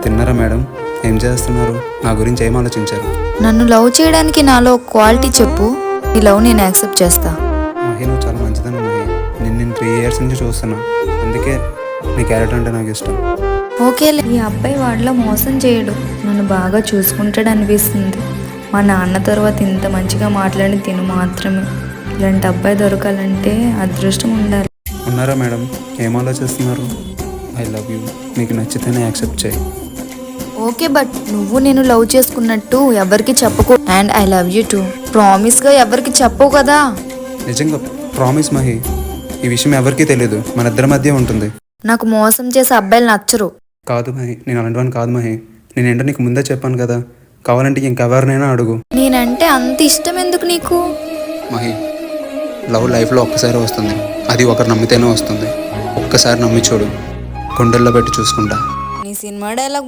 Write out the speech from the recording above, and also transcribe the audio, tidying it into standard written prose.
తిన్నారా మేడం? ఏం చేస్తున్నారు? నా గురించి ఏం ఆలోచించారు? నన్ను లవ్ చేయడానికి నాలో ఒక క్వాలిటీ చెప్పు, ఈ లవ్ నేను యాక్సెప్ట్ చేస్తా. మహి, నువ్వు చాలా మంచిదన్న మహి. నేను 3 years నుంచి చూస్తున్నా, అందుకే నీ క్యారెక్టర్ అంటే నాకు ఇష్టం. ఓకేలే, ఈ అబ్బాయి వాడిలో మోసం చేయడు, నన్ను బాగా చూసుకుంటాడు అనిపిస్తుంది. మా నాన్న తర్వాత ఇంత మంచిగా మాట్లాడి తిను మాత్రమే. ఇలాంటి అబ్బాయి దొరకాలంటే అదృష్టం ఉండాలి. ఉన్నారా మేడం? ఏం ఆలోచిస్తున్నారు? I love you. నీకు నచ్చితేనే యాక్సెప్ట్ చేయి. ఓకే, బట్ నువ్వు నేను లవ్ చేసుకున్నట్టు ఎవరికి చెప్పుకో. And I love you too. ప్రామిస్గా ఎవరికి చెప్పవు కదా? నిజంగా ప్రామిస్ మహి. ఈ విషయం ఎవరికీ తెలియదు, మన ఇద్దరి మధ్య ఉంటుంది. నాకు మోసం చేసే అబ్బాయిలు నచ్చరు. కాదు మహి, నేను అలాంటివాడిని కాదు మహి. నేనేంటో నీకు ముందే చెప్పాను కదా. కావాలంటే ఇంకెవరినైనా అడుగు. నేనంటే అంత ఇష్టం ఎందుకు నీకు? మహి, లవ్ లైఫ్లో ఒక్కసారి వస్తుంది, అది ఒకరు నమ్మితేనే వస్తుంది. ఒక్కసారి నమ్మి చూడు, గుండెల్లో పెట్టి చూసుకుంటా. నీ సినిమా డైలాగ్